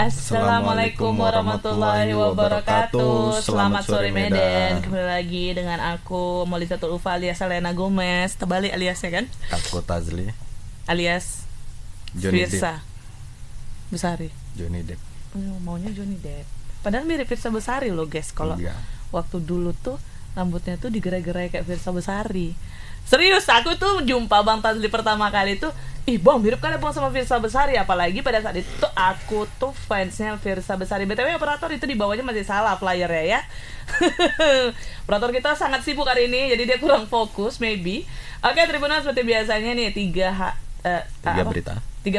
Assalamualaikum warahmatullahi wabarakatuh. Selamat sore Medan. Kembali lagi dengan aku Molizatul Ufa alias Selena Gomez. Terbalik aliasnya kan? Aku Tazli alias Johnny Firsa Besari. Johnny Depp. Maunya Johnny Depp. Padahal mirip Firsa Besari loh guys. Kalau waktu dulu tuh rambutnya tuh digerai-gerai kayak Firsa Besari. Serius, aku tuh jumpa Bang Tazli pertama kali tuh, ih bang mirip kali bang sama Firsa Besari. Apalagi pada saat itu aku tuh fansnya Firsa Besari. BTW operator itu di bawahnya masih salah flyernya ya. Operator kita sangat sibuk hari ini, jadi dia kurang fokus maybe. Oke Tribuners, seperti biasanya nih tiga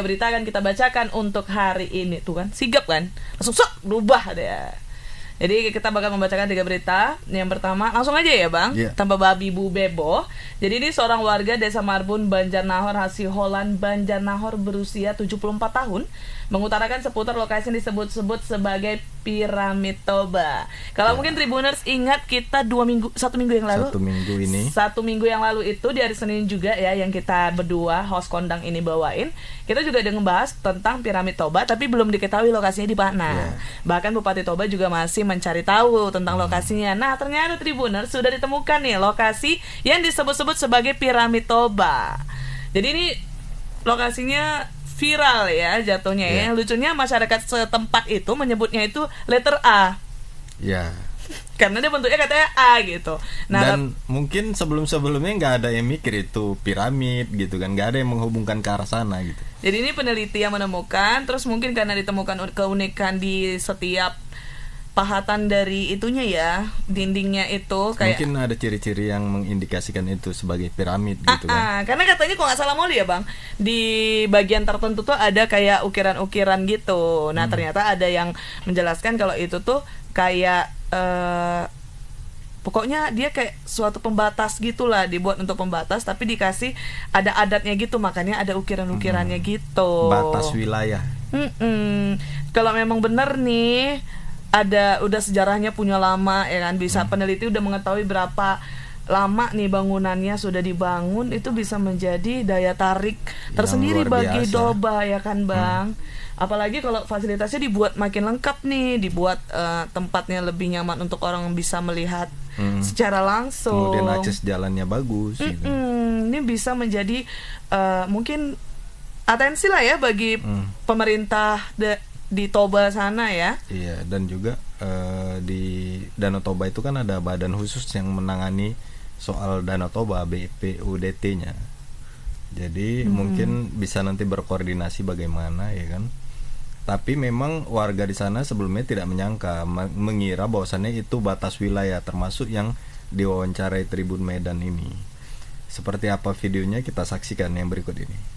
berita akan kita bacakan untuk hari ini. Tuh kan, sigap kan, langsung berubah deh. Jadi kita bakal membacakan 3 berita. Yang pertama, langsung aja ya bang, tanpa babi bu bebo. Jadi ini seorang warga desa Marbun, Banjarnahor, Hasiholan, Banjarnahor berusia 74 tahun mengutarakan seputar lokasi yang disebut-sebut sebagai Piramid Toba. Kalau mungkin Tribuners ingat kita 1 minggu yang lalu, satu minggu yang lalu itu di hari Senin juga ya, yang kita berdua host kondang ini bawain, kita juga udah ngebahas tentang Piramid Toba, tapi belum diketahui lokasinya di mana. Bahkan Bupati Toba juga masih mencari tahu tentang lokasinya. Nah ternyata Tribuners sudah ditemukan nih lokasi yang disebut-sebut sebagai Piramid Toba. Jadi ini lokasinya viral ya jatuhnya ya. Lucunya masyarakat setempat itu menyebutnya itu letter A. Ya. Karena dia bentuknya katanya A gitu. Nah, dan mungkin sebelum-sebelumnya nggak ada yang mikir itu piramid gitu kan, nggak ada yang menghubungkan ke arah sana gitu. Jadi ini peneliti yang menemukan, terus mungkin karena ditemukan keunikan di setiap pahatan dari itunya ya, dindingnya itu kayak mungkin ada ciri-ciri yang mengindikasikan itu sebagai piramid gitu kan. Karena katanya kalau nggak salah Moli ya bang, di bagian tertentu tuh ada kayak ukiran-ukiran gitu. Nah ternyata ada yang menjelaskan kalau itu tuh kayak pokoknya dia kayak suatu pembatas gitulah, dibuat untuk pembatas tapi dikasih ada adatnya gitu, makanya ada ukiran-ukirannya gitu. Batas wilayah. Kalau memang benar nih udah sejarahnya punya lama ya kan, bisa peneliti udah mengetahui berapa lama nih bangunannya sudah dibangun, itu bisa menjadi daya tarik tersendiri bagi Toba ya kan bang. Apalagi kalau fasilitasnya dibuat makin lengkap nih, dibuat tempatnya lebih nyaman untuk orang yang bisa melihat secara langsung. Kemudian akses jalannya bagus gitu. Ini bisa menjadi mungkin atensi lah ya bagi pemerintah di Toba sana ya. Iya, dan juga di Danau Toba itu kan ada badan khusus yang menangani soal Danau Toba, BPUDT-nya. Jadi mungkin bisa nanti berkoordinasi bagaimana ya kan. Tapi memang warga di sana sebelumnya tidak menyangka, mengira bahwasannya itu batas wilayah, termasuk yang diwawancarai Tribun Medan ini. Seperti apa videonya kita saksikan yang berikut ini.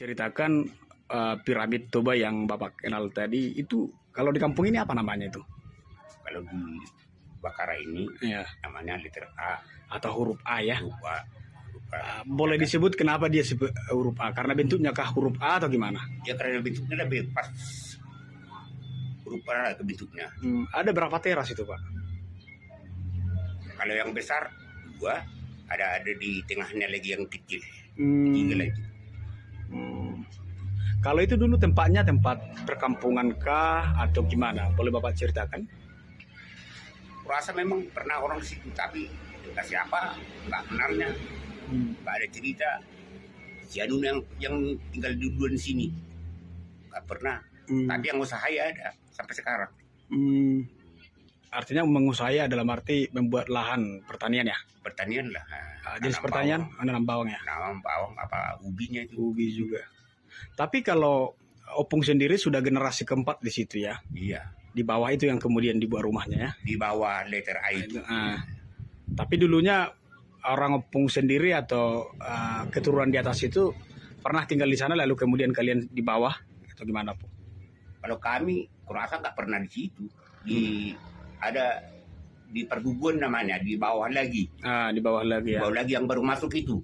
Ceritakan Piramid Toba yang Bapak kenal tadi itu, kalau di kampung ini apa namanya itu? Kalau di Bakara ini namanya liter A atau huruf A ya. Huruf A. Boleh disebut kenapa dia sebut huruf A? Karena bentuknya kah huruf A atau gimana? Ya karena bentuknya lebih pas huruf A ke bentuknya. Ada berapa teras itu Pak? Kalau yang besar 2, ada di tengahnya lagi yang kecil. 3 lagi. Kalau itu dulu tempatnya tempat perkampungan kah atau gimana? Boleh Bapak ceritakan? Kurasa memang pernah orang situ, tapi entah siapa, nggak kenalnya, nggak ada cerita. Si Anu yang tinggal duluan di sini, nggak pernah. Tapi yang usaha ya ada sampai sekarang. Artinya mengusahai dalam arti membuat lahan pertanian ya? Pertanian lah. Jenis pertanian, nanam bawang ya? Nanam bawang, apa ubinya itu. Ubi juga. Tapi kalau Opung sendiri sudah generasi keempat di situ ya? Iya. Di bawah itu yang kemudian dibuat rumahnya ya? Di bawah letter A itu. Tapi dulunya orang Opung sendiri atau keturunan di atas itu pernah tinggal di sana lalu kemudian kalian di bawah atau gimana Pung? Kalau kami kurasa nggak pernah di situ. Ada di Pergubuan namanya, di bawah lagi. Di bawah lagi ya. Di bawah lagi yang baru masuk itu.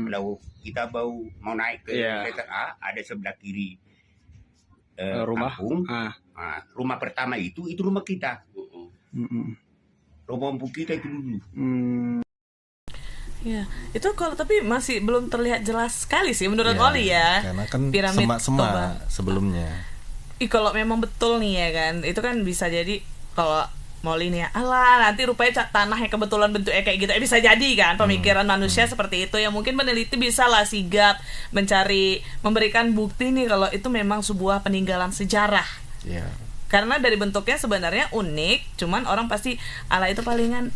Kalau kita mau naik ke letter A, ada sebelah kiri rumah. Kampung. Rumah pertama itu rumah kita. Rumah kampung kita itu dulu. Ya, itu kalau tapi masih belum terlihat jelas sekali sih menurut Oli ya. Karena kan piramid semak-semak sebelumnya. Kalau memang betul nih ya kan, itu kan bisa jadi kalau Molly nih ya, alah nanti rupanya tanahnya kebetulan bentuknya kayak gitu, bisa jadi kan pemikiran manusia seperti itu ya. Mungkin peneliti bisa lah sigap memberikan bukti nih kalau itu memang sebuah peninggalan sejarah. Karena dari bentuknya sebenarnya unik, cuman orang pasti ala itu palingan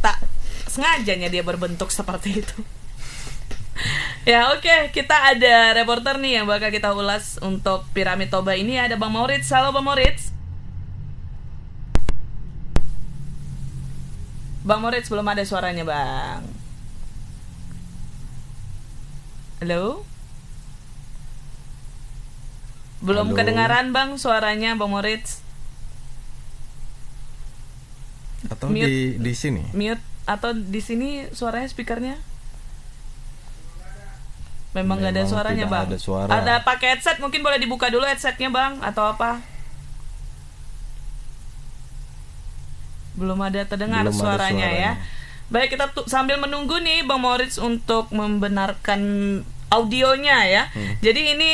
tak sengajanya dia berbentuk seperti itu. Ya oke, kita ada reporter nih yang bakal kita ulas untuk Piramid Toba ini. Ada Bang Maurits. Halo Bang Maurits. Bang Maurits belum ada suaranya Bang. Halo? Belum kedengaran Bang suaranya Bang Maurits. Atau mute. di sini? Mute atau di sini suaranya speakernya? Memang nggak ada suaranya Bang. Ada suara. Ada pakai headset, mungkin boleh dibuka dulu headsetnya Bang atau apa? Belum ada terdengar suaranya ya. Baik, kita sambil menunggu nih Bang Maurits untuk membenarkan audionya ya. Jadi ini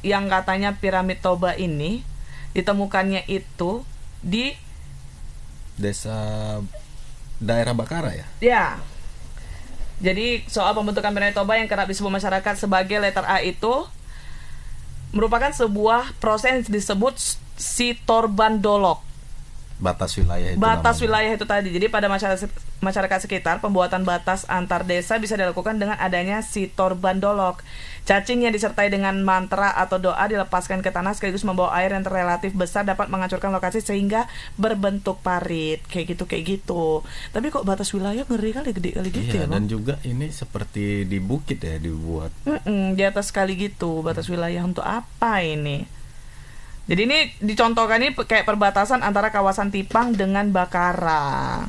yang katanya Piramid Toba ini ditemukannya itu di daerah Bakara ya? Ya. Jadi soal pembentukan Piramid Toba yang kerap disebut masyarakat sebagai letter A itu merupakan sebuah proses yang disebut Sitorbandolog. Batas wilayah itu. Wilayah itu tadi. Jadi pada masyarakat sekitar, pembuatan batas antar desa bisa dilakukan dengan adanya Sitorbandolog. Cacing yang disertai dengan mantra atau doa dilepaskan ke tanah sekaligus membawa air yang relatif besar dapat menghancurkan lokasi sehingga berbentuk parit. Kayak gitu. Tapi kok batas wilayah ngeri kali, gede kali gitu ya, dan juga ini seperti di bukit ya dibuat. Di atas kali gitu. Batas wilayah untuk apa ini? Jadi ini dicontohkan ini kayak perbatasan antara kawasan Tipang dengan Bakara.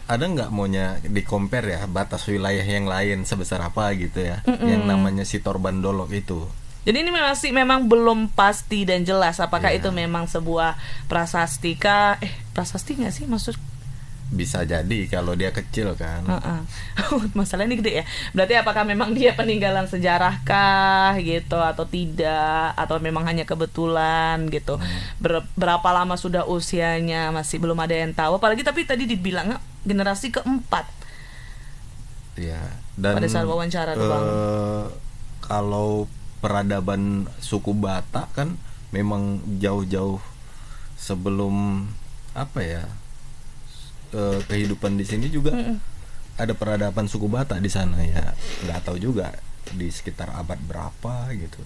Ada nggak maunya di-compare ya batas wilayah yang lain sebesar apa gitu ya, yang namanya Sitorbandolog itu. Jadi ini memang belum pasti dan jelas apakah itu memang sebuah prasasti kah? Prasasti nggak sih maksud? Bisa jadi kalau dia kecil kan. Masalah ini gede ya. Berarti apakah memang dia peninggalan sejarah kah gitu atau tidak, atau memang hanya kebetulan gitu. Berapa lama sudah usianya masih belum ada yang tahu. Apalagi tapi tadi dibilang generasi keempat. Iya. Dan pada saat wawancara tuh Bang. Kalau peradaban suku Batak kan memang jauh-jauh sebelum apa ya? Kehidupan di sini juga ada peradaban suku Batak di sana ya, nggak tahu juga di sekitar abad berapa gitu.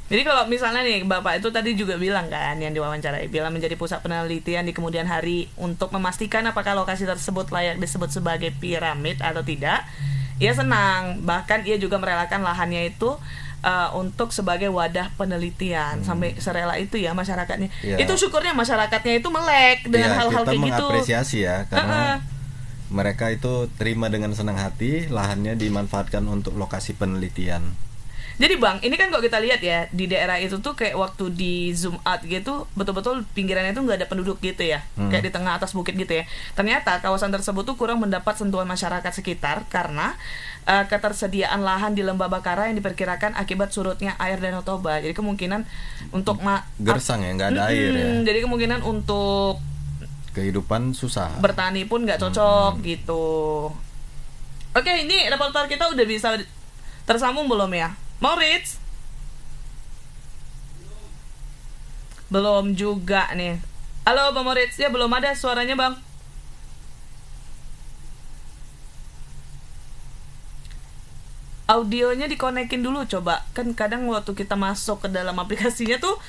Jadi kalau misalnya nih Bapak itu tadi juga bilang kan yang diwawancarai, bilang menjadi pusat penelitian di kemudian hari untuk memastikan apakah lokasi tersebut layak disebut sebagai piramid atau tidak. Ia senang, bahkan ia juga merelakan lahannya itu untuk sebagai wadah penelitian. Sampai serela itu ya masyarakatnya. Itu syukurnya masyarakatnya itu melek dengan hal-hal kayak gitu. Kita mengapresiasi ya karena mereka itu terima dengan senang hati lahannya dimanfaatkan untuk lokasi penelitian. Jadi Bang, ini kan kalau kita lihat ya di daerah itu tuh kayak waktu di zoom out gitu, betul-betul pinggirannya tuh nggak ada penduduk gitu ya, kayak di tengah atas bukit gitu ya. Ternyata kawasan tersebut tuh kurang mendapat sentuhan masyarakat sekitar karena ketersediaan lahan di Lembah Bakara yang diperkirakan akibat surutnya air Danau Toba. Jadi kemungkinan untuk gersang ya, nggak ada air ya. Jadi kemungkinan untuk kehidupan susah. Bertani pun nggak cocok gitu. Oke, ini reporter kita udah bisa tersambung belum ya? Moritz? Belum juga nih. Halo Bang Moritz, ya belum ada suaranya Bang. Audionya dikonekin dulu coba. Kan kadang waktu kita masuk ke dalam aplikasinya tuh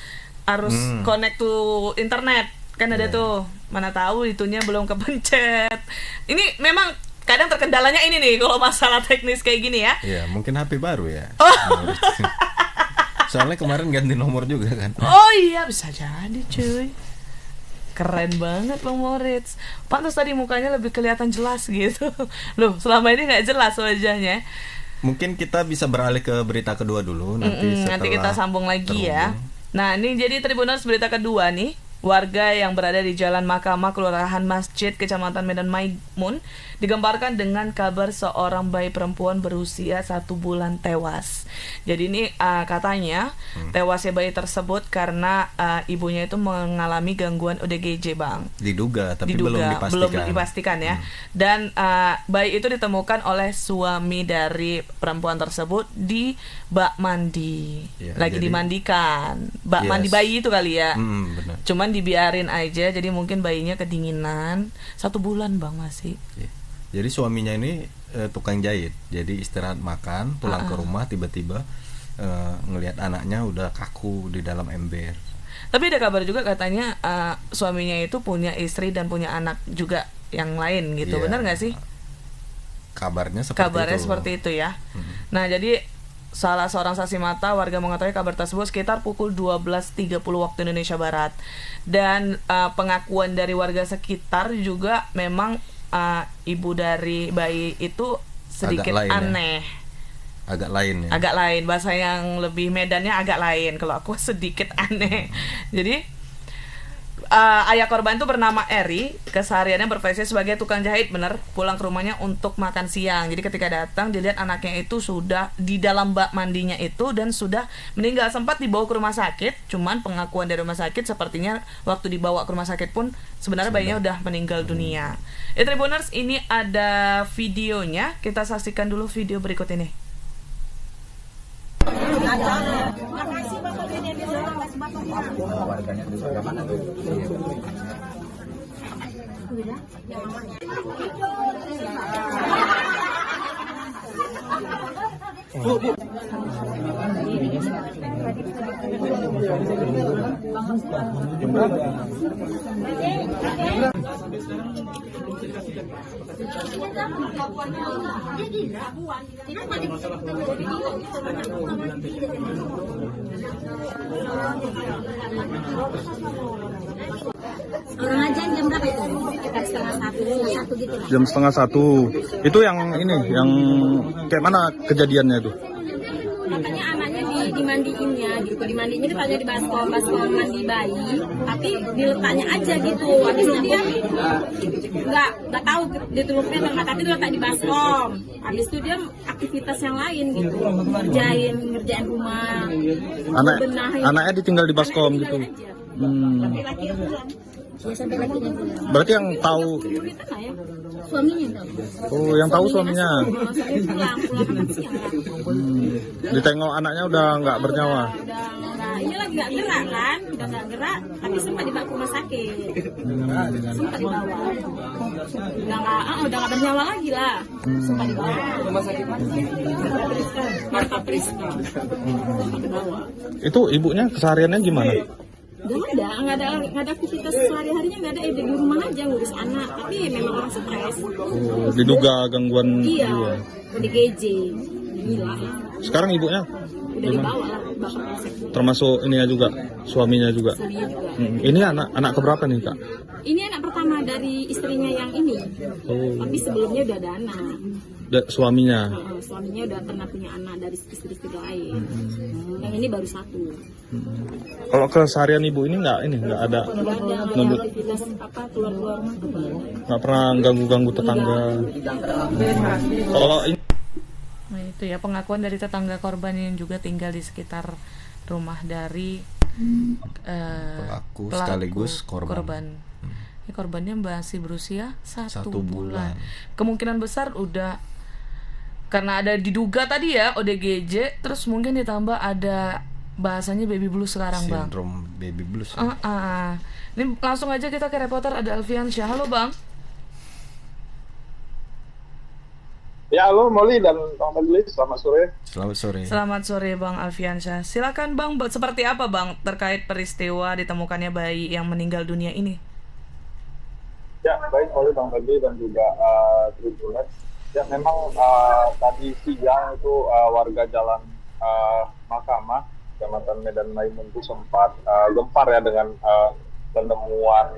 harus connect to internet. Kan ada tuh. Mana tahu itunya belum kepencet. Ini memang kadang terkendalanya ini nih kalau masalah teknis kayak gini ya. Iya, mungkin HP baru ya. Oh. Soalnya kemarin ganti nomor juga kan. Oh iya, bisa jadi cuy. Keren banget Bang Moritz. Pantas tadi mukanya lebih kelihatan jelas gitu. Loh, selama ini nggak jelas wajahnya. Mungkin kita bisa beralih ke berita kedua dulu nanti kita sambung lagi ya. Nah, ini jadi Tribuners berita kedua nih. Warga yang berada di Jalan Mahkamah Kelurahan Masjid Kecamatan Medan Maimun digemparkan dengan kabar seorang bayi perempuan berusia 1 bulan tewas. Jadi ini katanya tewasnya bayi tersebut karena ibunya itu mengalami gangguan ODGJ Bang. Diduga tapi belum dipastikan ya. Dan bayi itu ditemukan oleh suami dari perempuan tersebut di bak mandi. Ya, lagi dimandikan. Bak mandi bayi itu kali ya. Benar. Cuman dibiarin aja, jadi mungkin bayinya kedinginan. 1 bulan Bang masih. Jadi suaminya ini tukang jahit. Jadi istirahat makan, pulang ke rumah tiba-tiba ngelihat anaknya udah kaku di dalam ember. Tapi ada kabar juga katanya suaminya itu punya istri dan punya anak juga yang lain gitu. Benar nggak sih? Kabarnya seperti itu ya. Nah, jadi salah seorang saksi mata warga mengetahui kabar tersebut sekitar pukul 12.30 waktu Indonesia Barat. Dan pengakuan dari warga sekitar juga memang ibu dari bayi itu sedikit aneh. Agak lain ya. Agak lain, bahasa yang lebih Medannya agak lain. Kalau aku sedikit aneh. Jadi ayah korban itu bernama Eri, kesehariannya berprofesi sebagai tukang jahit, bener, pulang ke rumahnya untuk makan siang. Jadi ketika datang dilihat anaknya itu sudah di dalam bak mandinya itu dan sudah meninggal. Sempat dibawa ke rumah sakit, cuman pengakuan dari rumah sakit sepertinya waktu dibawa ke rumah sakit pun sebenarnya bayinya udah meninggal dunia. Tribuners, ini ada videonya, kita saksikan dulu video berikut ini. Makasih Bapak warganya di sebelah mana tuh? Jam berapa itu? Sekitar setengah satu gitu lah. Jam setengah satu. Itu yang ini, yang kayak mana kejadiannya itu? Katanya anaknya dimandiinnya gitu, dimandiinnya ditanya di baskom mandi bayi, tapi diletaknya aja gitu. Habis itu dia nggak tahu ditulupnya tempat, tapi diletak di baskom. Habis itu dia aktivitas yang lain gitu, ngerjain rumah. Anaknya ditinggal di baskom gitu. Laki-laki yang pulang. Ya, sampai lakinya pulang. Berarti yang tahu suaminya yang tahu. Oh, yang tahu suaminya. Pulang makan siang. Ditengok anaknya udah nggak bernyawa. Iya lagi nggak gerak kan, udah nggak gerak, tapi sempat dibawa ke rumah sakit. Sempat dibawa. Udah nggak bernyawa lagi lah. Sempat dibawa. Rumah sakit Marta Priska. Itu ibunya kesehariannya gimana? Nggak ada aktivitas sehari-harinya, nggak ada, di rumah aja ngurus anak, tapi memang orang stres. Oh, diduga gangguan jiwa. ODGJ, gila. Sekarang ibunya udah dibawa lah, termasuk ininya juga, suaminya juga. Ini anak keberapa nih Kak? Ini anak pertama dari istrinya yang ini. Tapi sebelumnya udah ada anak. Suaminya udah pernah punya anak dari istri-istri lain. Yang ini baru satu. Kalau keseharian ibu ini nggak ada aktivitas keluar rumah tuh nggak pernah ganggu tetangga. Kalau ini Nah itu ya pengakuan dari tetangga korban yang juga tinggal di sekitar rumah dari pelaku sekaligus korban. Ini korbannya masih berusia 1 bulan. Kemungkinan besar udah Karena ada diduga tadi ya ODGJ, terus mungkin ditambah ada bahasanya baby blues sekarang, Bang. Sindrom baby blues. Ini langsung aja kita ke reporter, ada Alfiansyah. Halo, Bang. Ya, halo Molly dan Bang Fadli, selamat sore. Selamat sore. Selamat sore, Bang Alfiansyah. Silakan, Bang, seperti apa, Bang, terkait peristiwa ditemukannya bayi yang meninggal dunia ini? Ya, baik Molly, Bang Fadli dan juga Tribunet. Ya, memang tadi siang itu warga Jalan Mahkamah, Kecamatan Medan Maimun itu sempat gempar ya dengan penemuan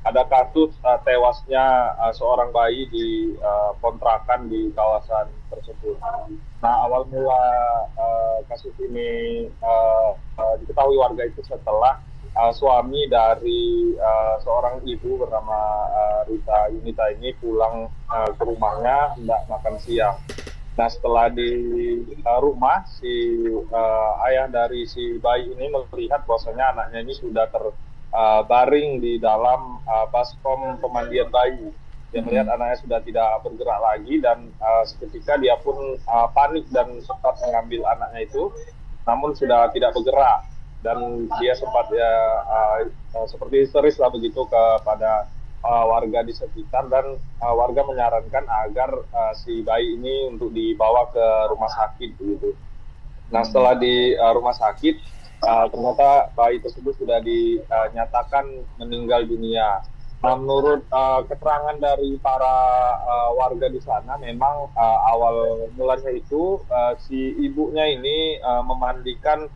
ada kasus tewasnya seorang bayi di kontrakan di kawasan tersebut. Nah, awal mula kasus ini diketahui warga itu setelah suami dari seorang ibu bernama Rita Yunita ini pulang ke rumahnya hendak makan siang. Nah, setelah di rumah, si ayah dari si bayi ini melihat bahwasanya anaknya ini sudah terbaring di dalam baskom pemandian bayi. Dia melihat anaknya sudah tidak bergerak lagi dan seketika dia pun panik dan sempat mengambil anaknya itu, namun sudah tidak bergerak. Dan dia sempat seperti histeris lah begitu kepada warga di sekitar, dan warga menyarankan agar si bayi ini untuk dibawa ke rumah sakit begitu. Nah, setelah di rumah sakit ternyata bayi tersebut sudah dinyatakan meninggal dunia. Nah, menurut keterangan dari para warga di sana, memang awal mulanya itu si ibunya ini memandikan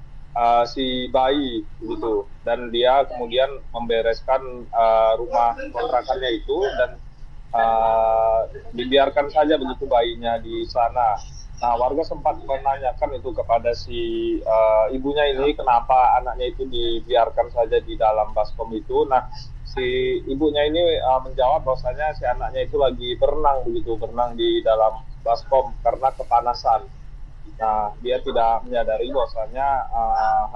si bayi gitu, dan dia kemudian membereskan rumah kontrakannya itu dan dibiarkan saja begitu bayinya di sana. Nah, warga sempat menanyakan itu kepada si ibunya ini, kenapa anaknya itu dibiarkan saja di dalam baskom itu. Nah, si ibunya ini menjawab bahwasanya si anaknya itu lagi berenang begitu, berenang di dalam baskom karena kepanasan. Nah, dia tidak menyadari bahwasanya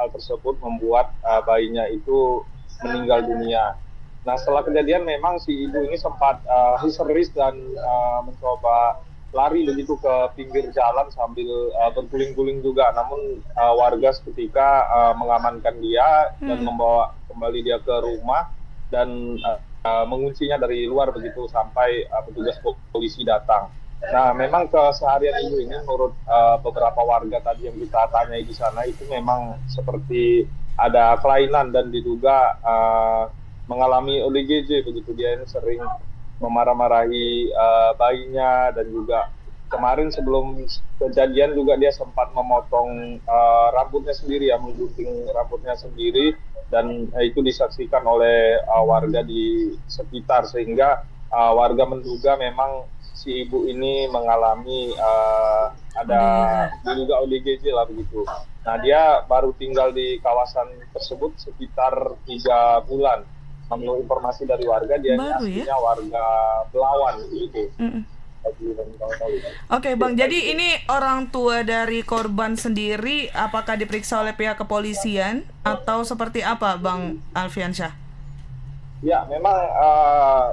hal tersebut membuat bayinya itu meninggal dunia. Nah, setelah kejadian memang si ibu ini sempat histeris dan mencoba lari begitu ke pinggir jalan sambil berguling-guling juga. Namun warga seketika mengamankan dia dan membawa kembali dia ke rumah dan menguncinya dari luar begitu sampai petugas polisi datang. Nah, memang keseharian ibu ini menurut beberapa warga tadi yang kita tanyai di sana itu memang seperti ada kelainan dan diduga mengalami ODGJ begitu. Dia ini sering memarah-marahi bayinya, dan juga kemarin sebelum kejadian juga dia sempat memotong rambutnya sendiri ya, menggunting rambutnya sendiri, dan itu disaksikan oleh warga di sekitar, sehingga warga menduga memang si ibu ini mengalami diduga ODGJ lah begitu. Nah, dia baru tinggal di kawasan tersebut sekitar 3 bulan. Menurut informasi dari warga, dia aslinya warga Belawan gitu. Oke, Bang, jadi ini orang tua dari korban sendiri apakah diperiksa oleh pihak kepolisian atau seperti apa, Bang Alfiansyah? Ya, memang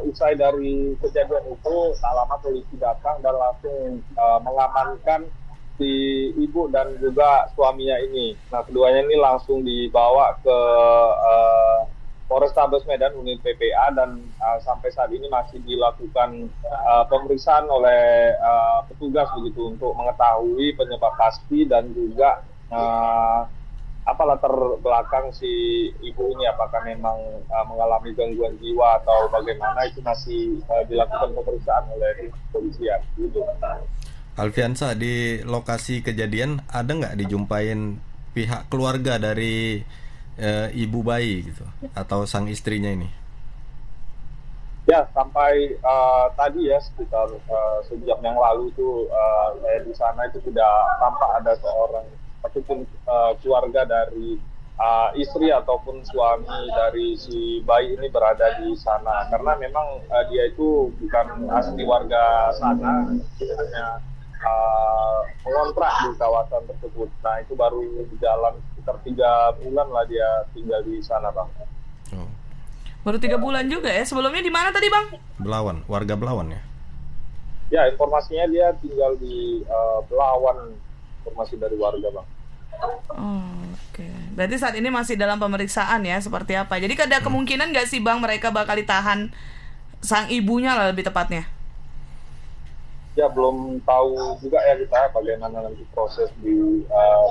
usai dari kejadian itu tak lama polisi datang dan langsung mengamankan si ibu dan juga suaminya ini. Nah, keduanya ini langsung dibawa ke Polrestabes Medan unit PPA, dan sampai saat ini masih dilakukan pemeriksaan oleh petugas begitu untuk mengetahui penyebab pasti dan juga apa latar belakang si ibu ini, apakah memang mengalami gangguan jiwa atau bagaimana, itu masih dilakukan pemeriksaan oleh kepolisian gitu. Alfiansyah, di lokasi kejadian ada nggak dijumpain pihak keluarga dari ibu bayi gitu atau sang istrinya ini? Ya, sampai tadi ya sekitar sejam yang lalu itu saya di sana itu tidak tampak ada seorang ataupun keluarga dari istri ataupun suami dari si bayi ini berada di sana, karena memang dia itu bukan asli warga sana, hanya mengontrak di kawasan tersebut. Nah, itu baru berjalan sekitar 3 bulan lah dia tinggal di sana, Bang. Oh. Baru 3 bulan juga ya. Sebelumnya di mana tadi, Bang? Belawan, warga Belawan ya? Ya, informasinya dia tinggal di Belawan, informasi dari warga, Bang. Oke. Berarti saat ini masih dalam pemeriksaan ya, seperti apa? Jadi ada kemungkinan nggak sih Bang mereka bakal ditahan sang ibunya lah lebih tepatnya? Ya, belum tahu juga ya kita bagaimana nanti proses di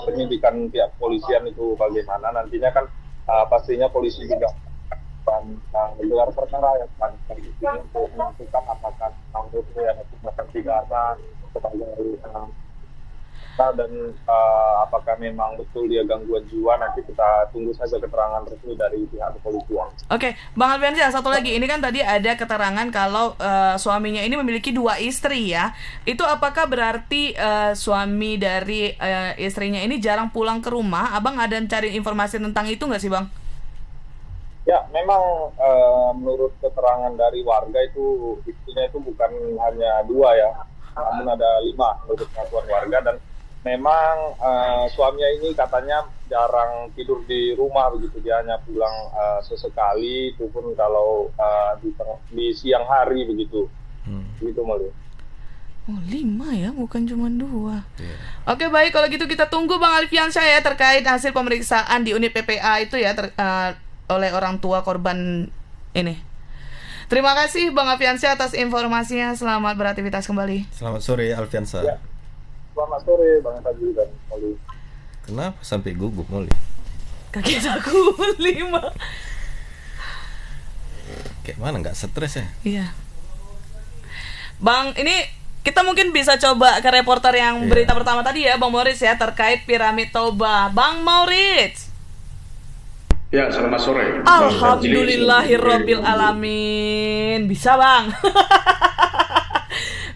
penyidikan pihak kepolisian itu bagaimana. Nantinya kan pastinya polisi juga gelar perkara yang untuk menentukan apakah menurutnya yang akan pidana sebagai dan apakah memang betul dia gangguan jiwa. Nanti kita tunggu saja keterangan resmi dari pihak kepolisian. Oke, Bang Alfiansyah, satu lagi. Ini kan tadi ada keterangan kalau suaminya ini memiliki 2 istri ya. Itu apakah berarti suami dari istrinya ini jarang pulang ke rumah? Abang ada cari informasi tentang itu nggak sih, Bang? Ya, memang menurut keterangan dari warga itu istrinya itu bukan hanya 2 ya, namun ada 5 menurut pengakuan warga. Dan memang suaminya ini katanya jarang tidur di rumah begitu, dia hanya pulang sesekali, itu pun kalau di siang hari begitu. Begitu Mali. Oh 5 ya, bukan cuma 2. Oke, baik, kalau gitu kita tunggu Bang Alfiansyah ya terkait hasil pemeriksaan di unit PPA itu ya oleh orang tua korban ini. Terima kasih Bang Alfiansyah atas informasinya. Selamat beraktivitas kembali. Selamat sore Alfiansyah. Ya. Selamat sore Bang Fadli dan Moli. Kenapa sampai gugup Moli? Kaki aku 5. Kayak mana nggak stres ya? Iya. Bang, ini kita mungkin bisa coba ke reporter yang berita pertama tadi ya, Bang Moritz ya, terkait Piramid Toba. Bang Moritz. Ya, selamat sore. Alhamdulillahirabbil alamin. Bisa, Bang.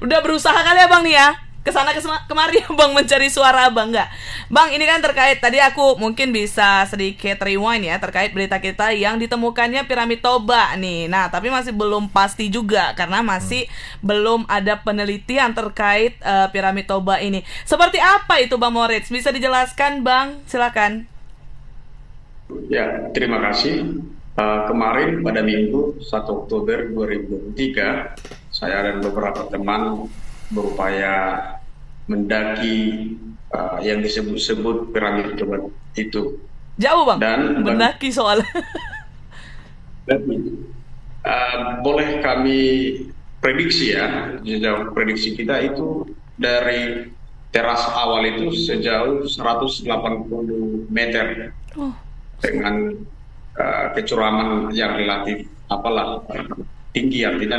Udah berusaha kali ya, Bang nih ya. Kesana kemari Bang mencari suara Abang nggak? Bang, ini kan terkait tadi aku mungkin bisa sedikit rewind ya terkait berita kita yang ditemukannya Piramid Toba nih. Nah, tapi masih belum pasti juga karena masih belum ada penelitian terkait Piramid Toba ini. Seperti apa itu Bang Moritz? Bisa dijelaskan Bang? Silakan. Ya, terima kasih. Kemarin pada Minggu 1 Oktober 2003, saya dan beberapa teman berupaya mendaki yang disebut Piramid Toba itu. Jauh Bang, dan mendaki soalnya. Boleh kami prediksi ya, sejauh prediksi kita itu dari teras awal itu sejauh 180 meter dengan kecuraman yang relatif tinggi, artinya.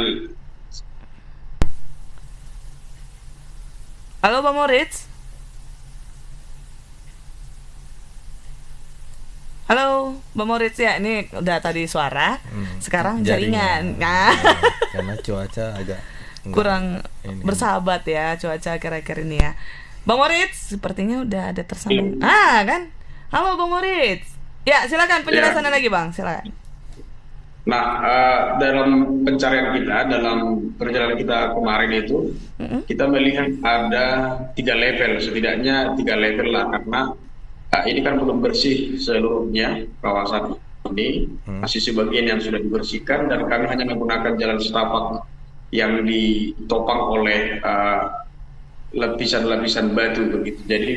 Halo Bang Moritz. Halo Bang Moritz ya, ini udah tadi suara, sekarang jaringan. Nah, karena cuaca agak kurang bersahabat ya cuaca akhir-akhir ini ya. Bang Moritz, sepertinya udah ada tersambung. Kan? Halo Bang Moritz. Ya, silakan penjelasannya lagi Bang, silakan. Nah, dalam pencarian kita, dalam perjalanan kita kemarin itu, kita melihat ada 3 level, setidaknya 3 level lah, karena ini kan belum bersih seluruhnya kawasan ini, masih sebagian yang sudah dibersihkan, dan kami hanya menggunakan jalan setapak yang ditopang oleh lapisan-lapisan batu begitu. Jadi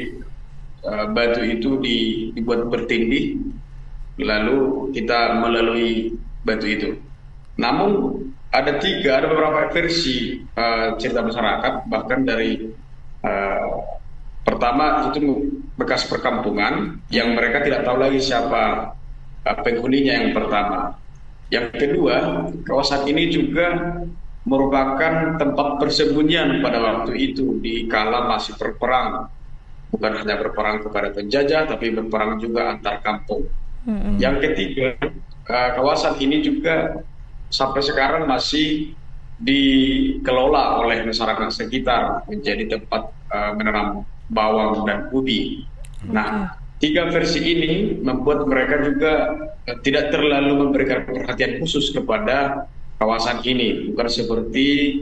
batu itu dibuat bertindih, lalu kita melalui batu itu. Namun ada beberapa versi cerita masyarakat, bahkan dari pertama itu bekas perkampungan yang mereka tidak tahu lagi siapa penghuninya yang pertama. Yang kedua, kawasan ini juga merupakan tempat persembunyian pada waktu itu di kala masih berperang. Bukan hanya berperang kepada penjajah, tapi berperang juga antar kampung. Yang ketiga, kawasan ini juga sampai sekarang masih dikelola oleh masyarakat sekitar menjadi tempat menanam bawang dan ubi. Nah, 3 versi ini membuat mereka juga tidak terlalu memberikan perhatian khusus kepada kawasan ini, bukan seperti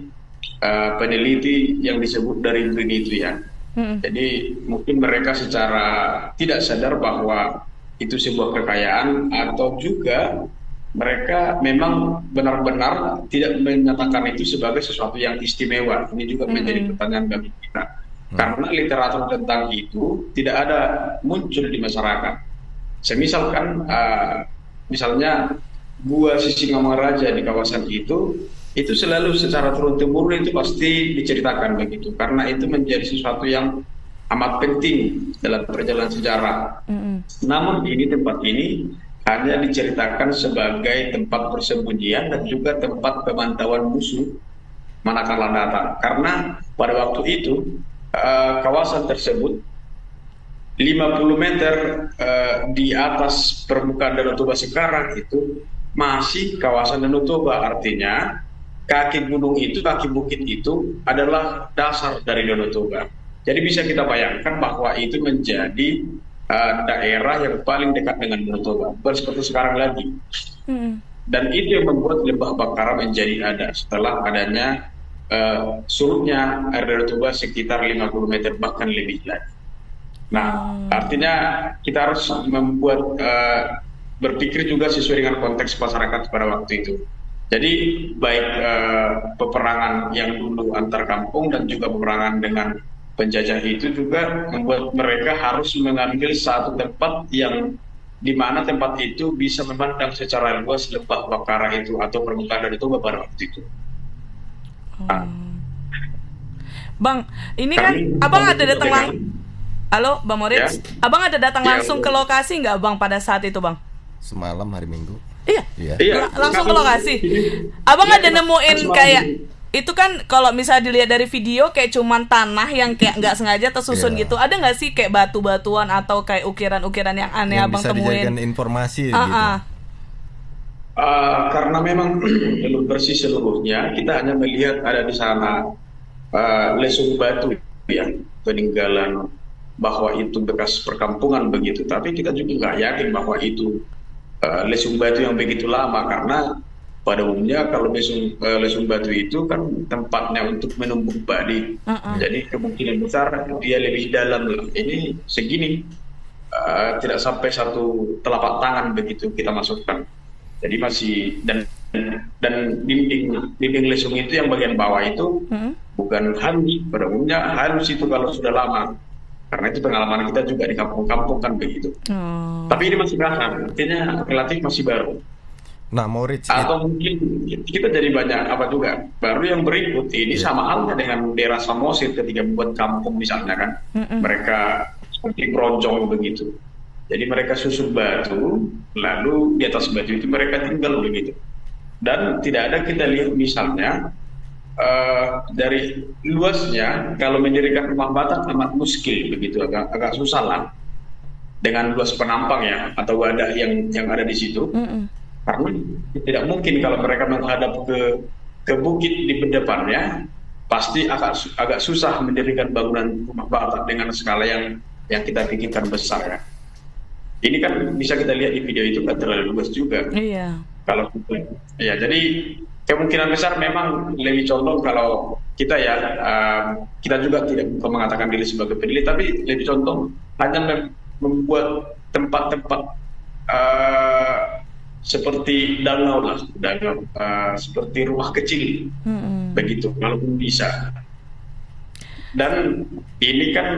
peneliti yang disebut dari BRIN itu ya. Jadi mungkin mereka secara tidak sadar bahwa itu sebuah kekayaan, atau juga mereka memang benar-benar tidak menyatakan itu sebagai sesuatu yang istimewa. Ini juga menjadi pertanyaan bagi kita. Karena literatur tentang itu tidak ada muncul di masyarakat. Semisalkan, misalnya Gua Sisingamangaraja di kawasan itu selalu secara turun-temurun itu pasti diceritakan begitu. Karena itu menjadi sesuatu yang amat penting dalam perjalanan sejarah. Namun tempat ini hanya diceritakan sebagai tempat persembunyian dan juga tempat pemantauan musuh manakala datang. Karena pada waktu itu kawasan tersebut 50 meter di atas permukaan Danau Toba sekarang itu masih kawasan Danau Toba. Artinya kaki bukit itu adalah dasar dari Danau Toba. Jadi bisa kita bayangkan bahwa itu menjadi daerah yang paling dekat dengan Danau Toba, seperti sekarang lagi. Dan itu yang membuat Lembah Bakara menjadi ada setelah adanya surutnya air Danau Toba sekitar 50 meter bahkan lebih lagi. Nah, artinya kita harus membuat berpikir juga sesuai dengan konteks masyarakat pada waktu itu. Jadi baik peperangan yang dulu antar kampung dan juga peperangan dengan penjajah itu juga membuat mereka harus mengambil satu tempat yang di mana tempat itu bisa memandang secara luas Lembah Bakara itu atau permukaan Danau Toba pada waktu itu. Bang, ini kan abang ada datang Halo, Bang Moritz. Ya. Abang ada datang langsung ke lokasi nggak, Bang, pada saat itu, Bang? Semalam hari Minggu. Iya. Langsung ke lokasi. Abang ada nemuin kayak itu kan kalau misalnya dilihat dari video kayak cuman tanah yang kayak nggak sengaja tersusun gitu. Ada nggak sih kayak batu-batuan atau kayak ukiran-ukiran yang aneh yang Abang bisa temuin? Dijadikan informasi gitu. Karena memang belum bersih seluruhnya, kita hanya melihat ada di sana lesung batu yang peninggalan bahwa itu bekas perkampungan begitu. Tapi kita juga nggak yakin bahwa itu lesung batu yang begitu lama, karena pada umumnya kalau lesung batu itu kan tempatnya untuk menumbuk padi. Jadi kemungkinan besar dia lebih dalam. Ini segini, tidak sampai satu telapak tangan begitu kita masukkan. Jadi masih dan dinding lesung itu yang bagian bawah itu bukan halus. Pada umumnya halus itu kalau sudah lama. Karena itu pengalaman kita juga di kampung-kampung kan begitu. Tapi ini masih kasar, artinya relatif masih baru. Nah, Moritz, atau mungkin kita jadi banyak apa juga. Baru yang berikut ini sama halnya dengan daerah Samosir ketika membuat kampung misalnya kan. Mereka seperti keroncong begitu. Jadi mereka susun batu, lalu di atas batu itu mereka tinggal begitu. Dan tidak ada kita lihat misalnya dari luasnya, kalau mendirikan rumah bata amat muskil begitu, agak susah lah dengan luas penampang ya atau wadah yang ada di situ. Karena tidak mungkin kalau mereka menghadap ke bukit di depannya, pasti agak susah mendirikan bangunan rumah bata dengan skala yang kita pikirkan besar ya. Ini kan bisa kita lihat di video itu kan terlalu luas juga. Iya. Kalau ya, jadi kemungkinan besar memang lebih condong kalau kita ya, kita juga tidak mengatakan diri sebagai peneliti, tapi lebih condong hanya membuat tempat-tempat seperti danau lah, seperti rumah kecil, begitu, walaupun bisa. Dan ini kan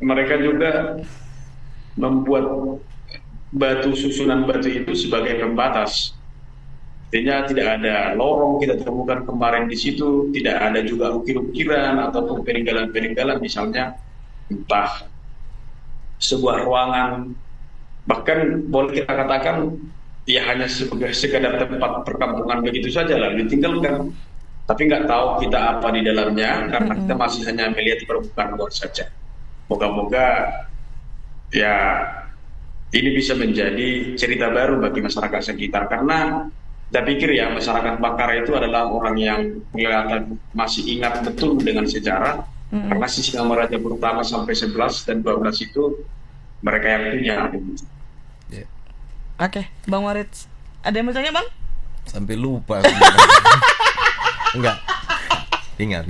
mereka juga membuat susunan batu itu sebagai pembatas. Artinya tidak ada lorong kita temukan kemarin di situ, tidak ada juga ukir-ukiran ataupun peninggalan-peninggalan misalnya entah sebuah ruangan, bahkan boleh kita katakan ya hanya sekadar tempat perkampungan begitu saja lalu ditinggalkan, tapi nggak tahu kita apa di dalamnya karena kita masih hanya melihat permukaan luar saja. Moga-moga ya ini bisa menjadi cerita baru bagi masyarakat sekitar, karena saya pikir ya masyarakat Bakara itu adalah orang yang kelihatan masih ingat betul dengan sejarah, karena Sisingamangaraja pertama sampai 11 dan 12 itu mereka yang punya. Oke, Bang Moritz, ada yang mau tanya, Bang? Sampai lupa. Enggak. Ingat.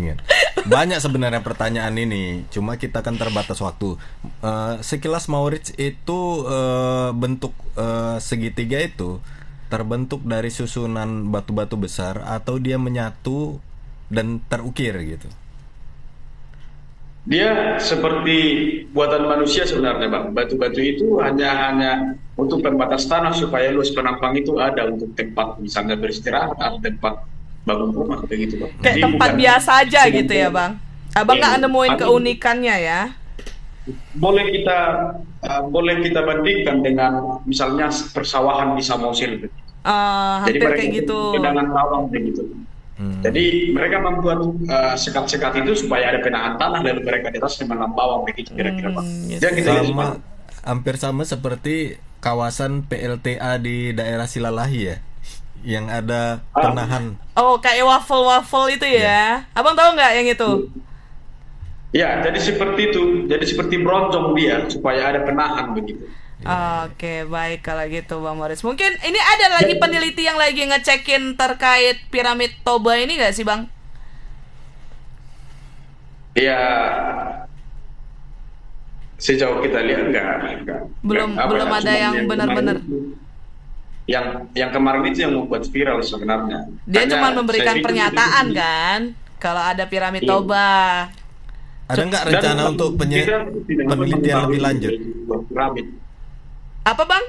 Banyak sebenarnya pertanyaan ini, cuma kita kan terbatas waktu. Sekilas Maurits itu bentuk segitiga itu terbentuk dari susunan batu-batu besar atau dia menyatu dan terukir gitu? Dia seperti buatan manusia sebenarnya, Bang. Batu-batu itu hanya untuk pembatas tanah supaya luas penampang itu ada untuk tempat misalnya beristirahat atau tempat bangun rumah begitu, Bang. Kayak Jadi tempat bukan biasa aja gitu ya, Bang. Abang nggak nemuin keunikannya ya? Boleh kita bandingkan dengan misalnya persawahan di Samosir. Jadi Hampir mereka kayak gitu. cadangan bawang begitu. Jadi mereka membuat sekat-sekat itu supaya ada penahan tanah dan mereka di atasnya menanam bawang begitu kira-kira, Pak. Gitu. Jadi kita Hampir sama seperti kawasan PLTA di daerah Silalahi ya, yang ada penahan. Oh, kayak waffle itu ya? Abang tahu nggak yang itu? Ya, jadi seperti itu. Jadi seperti bronjong dia supaya ada penahan begitu. Oke, baik kalau gitu Bang Maurits. Mungkin ini ada lagi peneliti yang lagi ngecekin terkait piramid Toba ini nggak sih, Bang? Ya, sejauh kita lihat enggak. Belum ada yang benar-benar. Yang kemarin itu yang membuat viral sebenarnya. Dia cuma memberikan pernyataan kan kalau ada piramid Toba. Ada nggak rencana untuk penelitian lebih lanjut? Apa, Bang?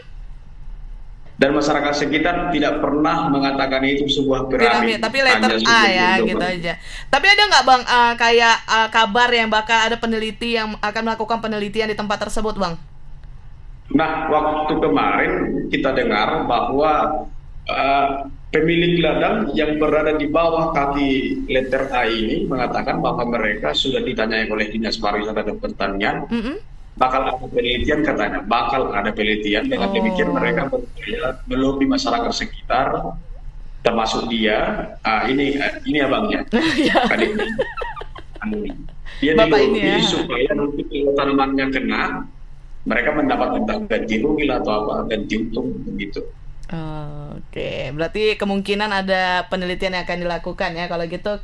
Dan masyarakat sekitar tidak pernah mengatakan itu sebuah piramid, tapi letter A ya gitu aja. Tapi ada nggak, Bang, kayak kabar yang bakal ada peneliti yang akan melakukan penelitian di tempat tersebut, Bang? Nah, waktu kemarin kita dengar bahwa pemilik ladang yang berada di bawah kaki letter A ini mengatakan bahwa mereka sudah ditanyai oleh Dinas Pariwisata dan Pertanian. Bakal ada penelitian, katanya bakal ada penelitian. Dengan demikian mereka melobi masyarakat sekitar termasuk dia. Ini abangnya tadi dia dilobi supaya nanti kalau tanamannya kena mereka mendapat entah ganti rugi atau apa, ganti untung begitu. Oke, berarti kemungkinan ada penelitian yang akan dilakukan ya kalau gitu.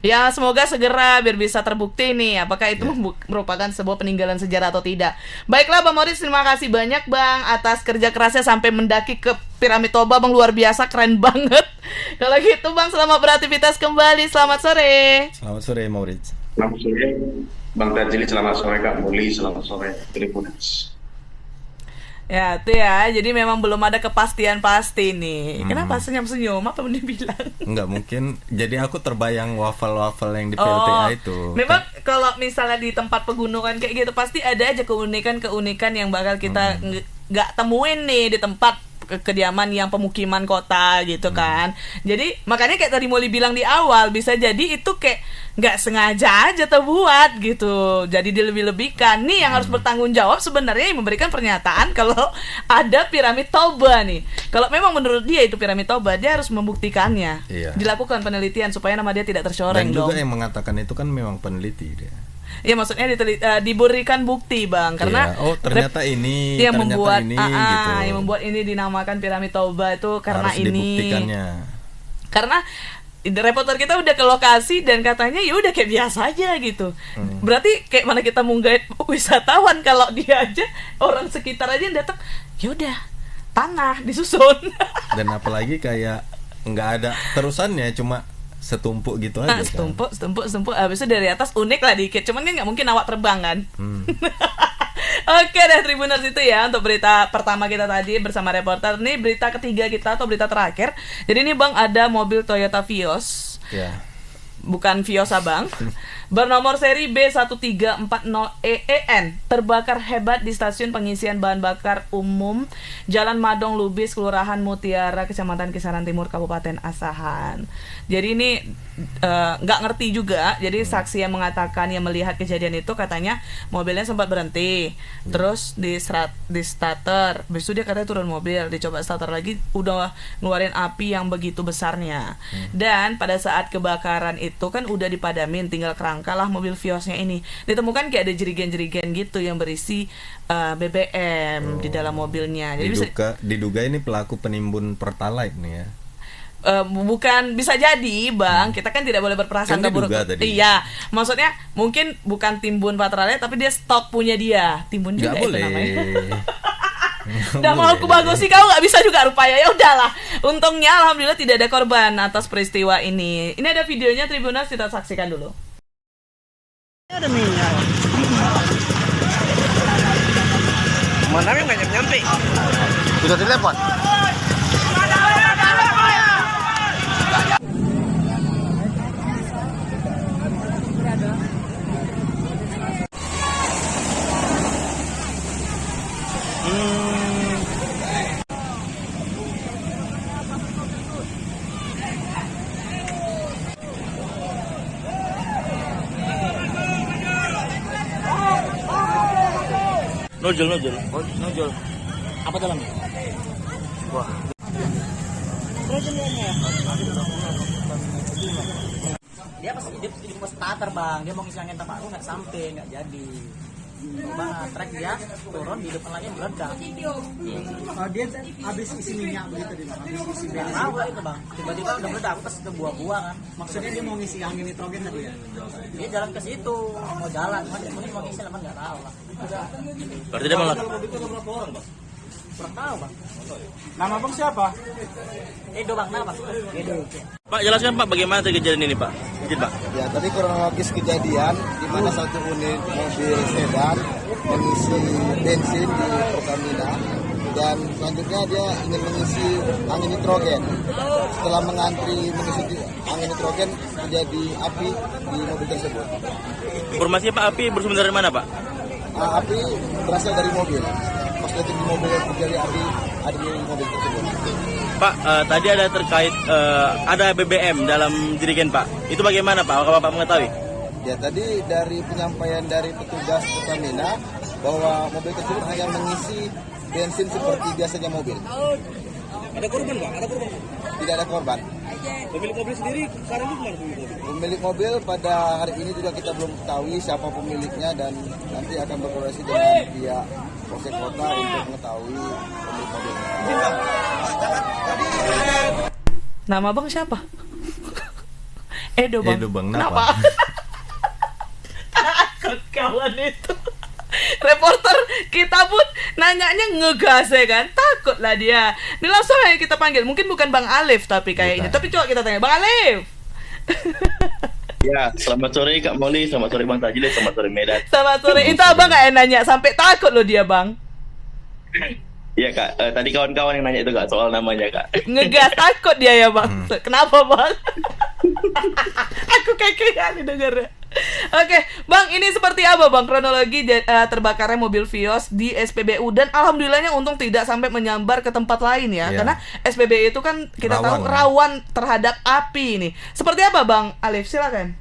Ya, semoga segera biar bisa terbukti nih apakah itu merupakan sebuah peninggalan sejarah atau tidak. Baiklah Bang Maurits, terima kasih banyak Bang atas kerja kerasnya sampai mendaki ke piramid Toba, Bang, luar biasa, keren banget. Kalau gitu Bang, selamat beraktivitas kembali. Selamat sore. Selamat sore Maurits. Selamat sore Bang Tajili, selamat sore Kak Muli, selamat sore Tribuners. Ya, itu ya. Jadi memang belum ada kepastian pasti nih. Kenapa senyum-senyum? Apa yang dibilang? Enggak mungkin. Jadi aku terbayang waffle-waffle yang di PLTA itu. Memang kalau misalnya di tempat pegunungan kayak gitu pasti ada aja keunikan-keunikan yang bakal kita nggak temuin nih di tempat kediaman yang pemukiman kota gitu kan. Jadi makanya kayak tadi Molly bilang di awal, bisa jadi itu kayak nggak sengaja aja terbuat gitu, jadi dilebih-lebihkan. Nih yang harus bertanggung jawab sebenarnya yang memberikan pernyataan kalau ada piramid Toba nih. Kalau memang menurut dia itu piramid Toba, dia harus membuktikannya. Dilakukan penelitian supaya nama dia tidak tercoreng. Dan juga yang mengatakan itu kan memang peneliti dia. Ya maksudnya diberikan bukti Bang, karena ternyata ini yang ternyata membuat ini, gitu. Yang membuat ini dinamakan piramid Toba itu karena harus dibuktikannya. Karena reporter kita udah ke lokasi dan katanya ya udah kayak biasa aja gitu. Berarti kayak mana kita mau guide wisatawan kalau dia aja orang sekitar aja yang datang, ya udah tanah disusun. Dan apalagi kayak nggak ada terusannya, cuma setumpuk gitu aja. Setumpuk. Habis itu dari atas unik lah dikit. Cuman kan nggak mungkin awak terbang kan. Oke deh Tribuners, itu ya untuk berita pertama kita tadi bersama reporter. Nih berita ketiga kita atau berita terakhir. Jadi ini Bang, ada mobil Toyota Vios. Bukan Vios Abang. Bernomor seri B1340EEN terbakar hebat di stasiun pengisian bahan bakar umum Jalan Madong Lubis, Kelurahan Mutiara, Kecamatan Kisaran Timur, Kabupaten Asahan. Jadi ini nggak ngerti juga. Jadi saksi yang mengatakan, yang melihat kejadian itu katanya mobilnya sempat berhenti, terus di starter. Habis itu dia katanya turun mobil, dicoba starter lagi, udah ngeluarin api yang begitu besarnya. Dan pada saat kebakaran itu kan udah dipadamin, tinggal kerangkalah mobil Viosnya ini. Ditemukan kayak ada jerigen-jerigen gitu yang berisi BBM di dalam mobilnya. Jadi diduga ini pelaku penimbun Pertalite nih ya. bukan bisa jadi Bang, kita kan tidak boleh berprasangka Kan buruk. diduga tadi. Iya, maksudnya mungkin bukan timbun patrolnya tapi dia stok punya dia. Timbun juga Nggak itu boleh. namanya. Udah mau aku bagusi kau nggak bisa juga rupanya. Ya udahlah. Untungnya alhamdulillah tidak ada korban atas peristiwa ini. Ini ada videonya Tribuners, kita saksikan dulu. Ada minyak. Mana yang nggak nyampe? Sudah telepon. Nojol. Apa dalamnya? Wah. Dia pas starter bang, dia mau ngisi angin baru nggak sampai, nggak jadi. Coba trek dia turun di depan lagi meledak. Dia habis isi minyak begitu dia, habis isi bensin. Tahu lah itu bang, tiba-tiba udah meledak pas ke buah-buah kan. Maksudnya dia mau ngisi angin nitrogen tadi ya? Dia jalan ke situ, mau jalan, cuma mau ngisi lama nggak tahu lah. Berarti dia malah. Berapa orang bang? Kurang tahu bang. Nama bang siapa? Edo bang, nama Edo. Pak, jelaskan Pak bagaimana kejadian ini Pak? Izin Pak. Ya, tadi kronologis kejadian di mana satu unit mobil sedan mengisi bensin di Pertamina dan selanjutnya dia ingin mengisi angin nitrogen. Setelah mengantri mengisi angin nitrogen terjadi api di mobil tersebut. Informasinya Pak, api bersumber dari mana Pak? Api berasal dari mobil. Pas di mobil terjadi api ada di mobil tersebut. Pak, tadi ada terkait ada BBM dalam jerigen Pak. Itu bagaimana Pak? Apakah Bapak mengetahui? Ya, tadi dari penyampaian dari petugas Pertamina bahwa mobil tersebut hanya mengisi bensin seperti biasanya mobil. Ada korban Pak? Ada korban? Tidak ada korban. Pemilik mobil sendiri sekarang ini kemana pemilik mobil? Pemilik mobil pada hari ini juga kita belum ketahui siapa pemiliknya dan nanti akan berkoordinasi dengan pihak Polsek Kota untuk mengetahui pemilik mobil. Nama bang siapa? Edo bang. Edo bang, kenapa? Takut kawan itu. Reporter kita pun nanyanya ngegas ya kan, takut lah dia. Ini langsung aja kita panggil, mungkin bukan Bang Alif tapi kayaknya. Tapi coba kita tanya Bang Alif. Ya, selamat sore Kak Molly, selamat sore Bang Tajil, selamat sore Medan. Selamat sore. Itu abang nggak nanya sampai takut loh dia bang. Iya Kak, tadi kawan-kawan yang nanya itu Kak soal namanya Kak. Ngegas takut dia ya bang. Kenapa bang? Aku kayak dengar. Oke, Bang, ini seperti apa Bang kronologi terbakarnya mobil Vios di SPBU dan alhamdulillahnya untung tidak sampai menyambar ke tempat lain ya. Karena SPBU itu kan kita tahu rawan terhadap api ini. Seperti apa Bang Alif? Silakan.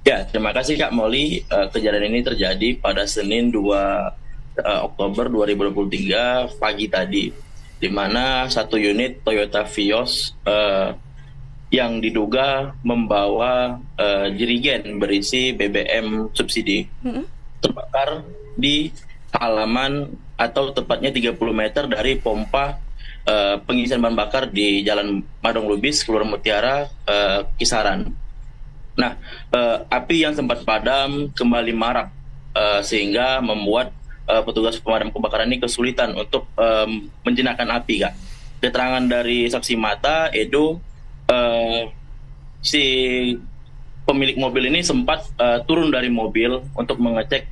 Ya, terima kasih Kak Molly. Kejadian ini terjadi pada Senin 2 Oktober 2023 pagi tadi, di mana satu unit Toyota Vios yang diduga membawa jerigen berisi BBM subsidi terbakar di halaman atau tepatnya 30 meter dari pompa pengisian bahan bakar di Jalan Madong Lubis, Kelurahan Mutiara, Kisaran. Nah, api yang sempat padam kembali marak sehingga membuat petugas pemadam kebakaran ini kesulitan untuk menjinakkan api, Kak. Keterangan dari saksi mata, Edo, si pemilik mobil ini sempat turun dari mobil untuk mengecek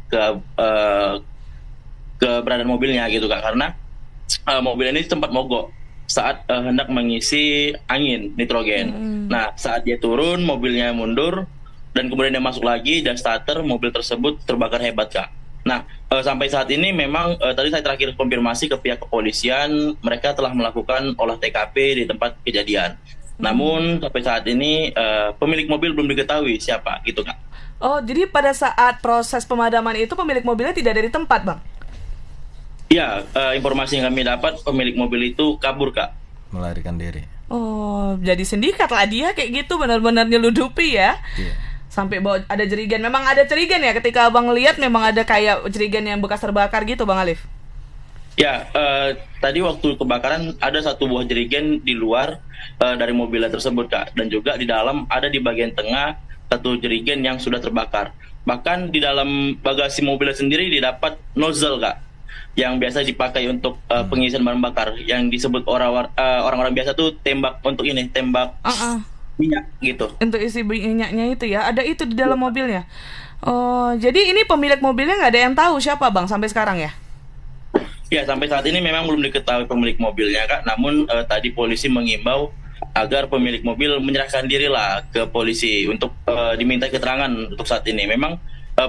keberadaan mobilnya gitu Kak, karena mobil ini sempat mogok saat hendak mengisi angin nitrogen. Nah, saat dia turun mobilnya mundur dan kemudian dia masuk lagi dan starter, mobil tersebut terbakar hebat Kak. Nah, sampai saat ini memang tadi saya terakhir konfirmasi ke pihak kepolisian, mereka telah melakukan olah TKP di tempat kejadian. Namun sampai saat ini pemilik mobil belum diketahui siapa gitu Kak. Oh, jadi pada saat proses pemadaman itu pemilik mobilnya tidak ada di tempat Bang? Iya, informasi yang kami dapat pemilik mobil itu kabur Kak. Melarikan diri. Oh, jadi sindikat lah dia kayak gitu, benar-benar nyeludupi ya. Sampai bawa ada jerigen. Memang ada jerigen ya ketika Abang lihat, memang ada kayak jerigen yang bekas terbakar gitu Bang Alif? Ya, tadi waktu kebakaran ada satu buah jerigen di luar dari mobilnya tersebut, Kak. Dan juga di dalam ada di bagian tengah satu jerigen yang sudah terbakar. Bahkan di dalam bagasi mobilnya sendiri didapat nozzle, Kak, yang biasa dipakai untuk pengisian bahan bakar, yang disebut orang-orang biasa tuh tembak untuk ini, tembak minyak gitu. Untuk isi minyaknya itu ya, ada itu di dalam mobilnya. Oh, jadi ini pemilik mobilnya nggak ada yang tahu siapa, Bang, sampai sekarang ya? Ya, sampai saat ini memang belum diketahui pemilik mobilnya, Kak. Namun tadi polisi mengimbau agar pemilik mobil menyerahkan diri lah ke polisi untuk diminta keterangan untuk saat ini. Memang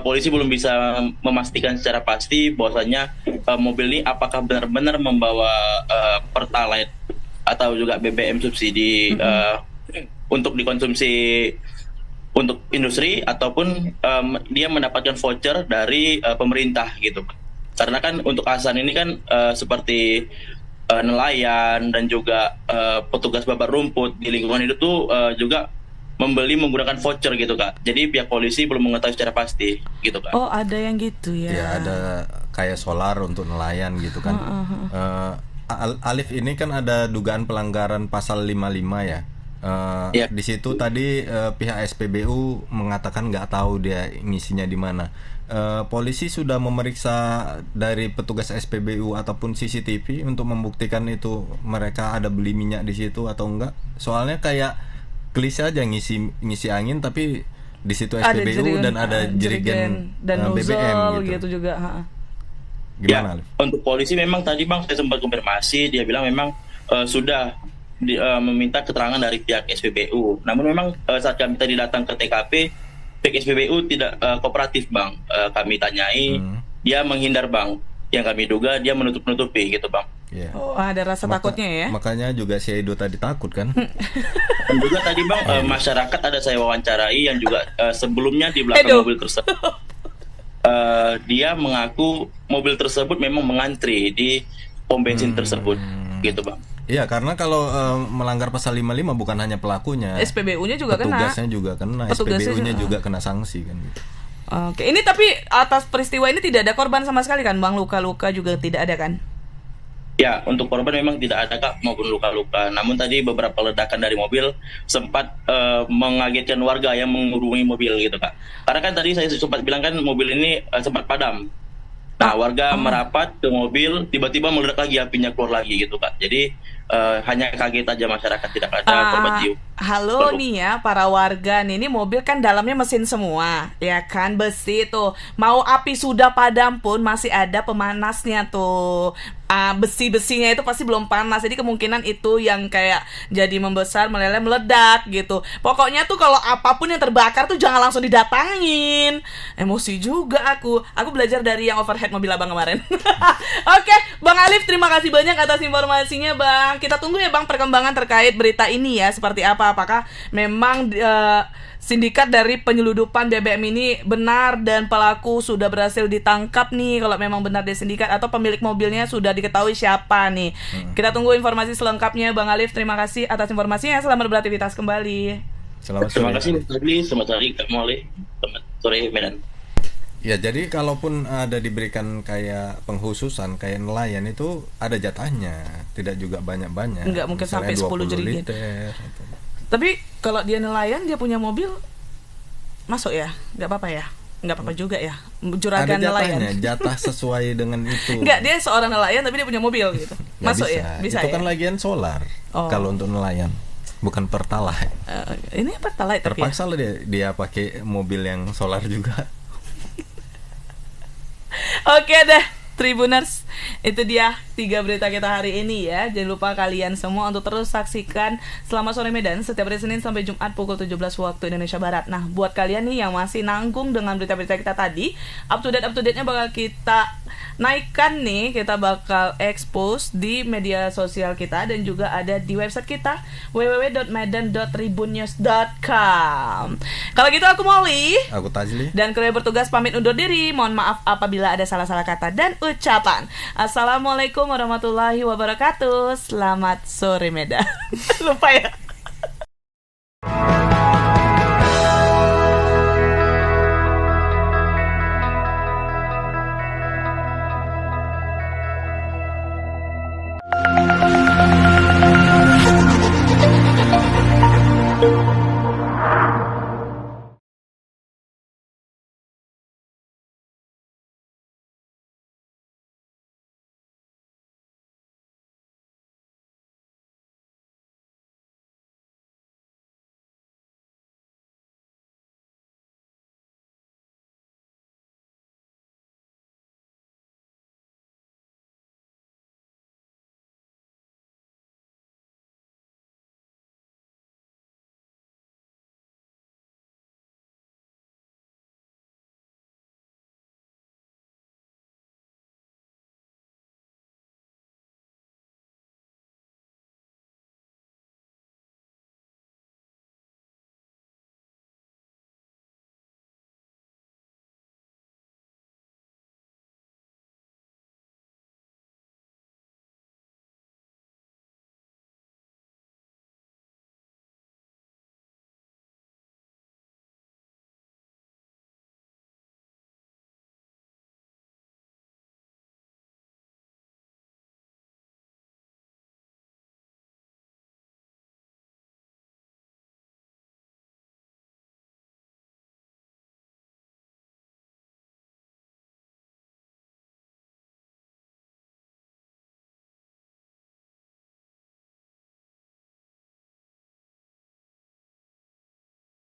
polisi belum bisa memastikan secara pasti bahwasanya mobil ini apakah benar-benar membawa Pertalite atau juga BBM subsidi untuk dikonsumsi untuk industri, ataupun dia mendapatkan voucher dari pemerintah gitu. Karena kan untuk ASAN ini kan seperti nelayan dan juga petugas babar rumput di lingkungan itu tuh juga membeli menggunakan voucher gitu, Kak. Jadi pihak polisi belum mengetahui secara pasti gitu, Kak. Oh, ada yang gitu ya. Ya, ada kayak solar untuk nelayan gitu kan. Alif, ini kan ada dugaan pelanggaran pasal 55 ya. Di situ tadi pihak SPBU mengatakan nggak tahu dia ngisinya di mana. Polisi sudah memeriksa dari petugas SPBU ataupun CCTV untuk membuktikan itu mereka ada beli minyak di situ atau enggak. Soalnya kayak klise aja ngisi angin, tapi di situ SPBU dan ada jerigen dan BBM gitu juga. Gimana? Ya, untuk polisi memang tadi, Bang, saya sempat konfirmasi, dia bilang memang sudah meminta keterangan dari pihak SPBU. Namun memang saat kami tadi datang ke TKP, pihak SPBU tidak kooperatif, Bang. Kami tanyai, dia menghindar, Bang. Yang kami duga dia menutup-nutupi gitu, Bang. Yeah. Oh, ada rasa takutnya ya. Makanya juga si Edo tadi takut kan. Dan juga tadi, Bang, masyarakat ada saya wawancarai yang juga sebelumnya di belakang mobil tersebut. Dia mengaku mobil tersebut memang mengantri di pom bensin tersebut gitu, Bang. Iya, karena kalau melanggar pasal 55 bukan hanya pelakunya, SPBU-nya juga kena. Petugasnya juga kena, SPBU-nya juga kena sanksi kan gitu. Oke, ini tapi atas peristiwa ini tidak ada korban sama sekali kan, Bang? Luka-luka juga tidak ada kan? Ya, untuk korban memang tidak ada, Kak, maupun luka-luka. Namun tadi beberapa ledakan dari mobil sempat mengagetkan warga yang mengerumuni mobil gitu, Kak. Karena kan tadi saya sempat bilang kan mobil ini sempat padam. Nah, warga merapat ke mobil, tiba-tiba meledak lagi, apinya keluar lagi gitu, Kak. Jadi hanya kaget aja masyarakat, tidak ada korban jiwa. Halo nih ya para warga nih, ini mobil kan dalamnya mesin semua, ya kan, besi tuh. Mau api sudah padam pun masih ada pemanasnya tuh. Besi-besinya itu pasti belum panas, jadi kemungkinan itu yang kayak jadi membesar, meleleh, meledak gitu. Pokoknya tuh kalau apapun yang terbakar tuh jangan langsung didatangin. Emosi juga aku belajar dari yang overhead mobil abang kemarin. Oke, Bang Alif, terima kasih banyak atas informasinya, Bang. Kita tunggu ya, Bang, perkembangan terkait berita ini ya, seperti apa. Apakah memang sindikat dari penyeludupan BBM ini benar dan pelaku sudah berhasil ditangkap nih, kalau memang benar dia sindikat, atau pemilik mobilnya sudah diketahui siapa nih. Kita tunggu informasi selengkapnya, Bang Alif. Terima kasih atas informasinya. Selamat beraktivitas kembali. Terima kasih, selamat hari Kak Molly. Selamat sore, Medan. Ya, jadi kalaupun ada diberikan kayak penghususan kayak nelayan itu ada jatahnya, tidak juga banyak-banyak. Enggak mungkin sampai 10 jerigen. Tapi kalau dia nelayan, dia punya mobil, masuk ya? Nggak apa-apa ya? Nggak apa-apa juga ya? Juragan ada jatahnya, nelayan. jatah sesuai dengan itu. Nggak, dia seorang nelayan tapi dia punya mobil gitu. Masuk bisa. Ya? Bisa itu ya? kan lagian solar. Kalau untuk nelayan, bukan Pertalite. Ini Pertalite tapi terpaksa lah dia pakai mobil yang solar juga. Oke deh, Tribuners, itu dia 3 berita kita hari ini ya. Jangan lupa kalian semua untuk terus saksikan Selamat Sore Medan setiap hari Senin sampai Jumat pukul 17 waktu Indonesia Barat. Nah, buat kalian nih yang masih nanggung dengan berita-berita kita tadi, up to date-nya bakal kita naikkan nih, kita bakal expose di media sosial kita dan juga ada di website kita www.medan.tribunnews.com. Kalau gitu aku Molly, aku Tajli, dan kru yang bertugas pamit undur diri. Mohon maaf apabila ada salah-salah kata dan ucapan. Assalamualaikum warahmatullahi wabarakatuh. Selamat sore Medan. Lupa ya.